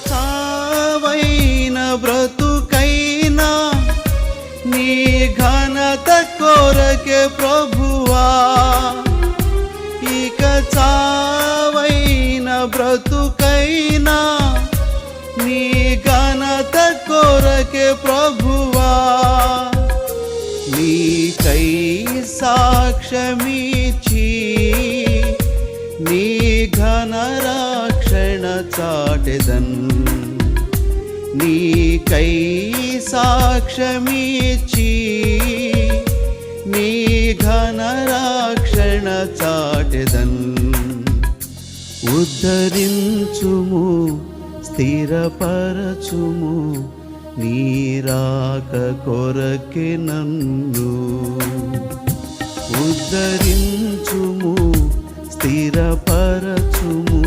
చావైన బ్రతుకైనా నీ ఘనత కొరకే ప్రభువా, ఇక చావైన బ్రతుకైనా నీ ఘనత కొరకే ప్రభువా, నీకై సాక్ష్యమిచ్చి నీ ఘన రక్షణ చాటెదన్, నీకై సాక్ష్యమిచ్చి నీ ఘన రక్షణ చాటెదన్. ఉద్ధరించుము స్థిరపరచుము నీ రాక కొరకే నన్ను, ఉద్ధరించుము స్థిరపరచుము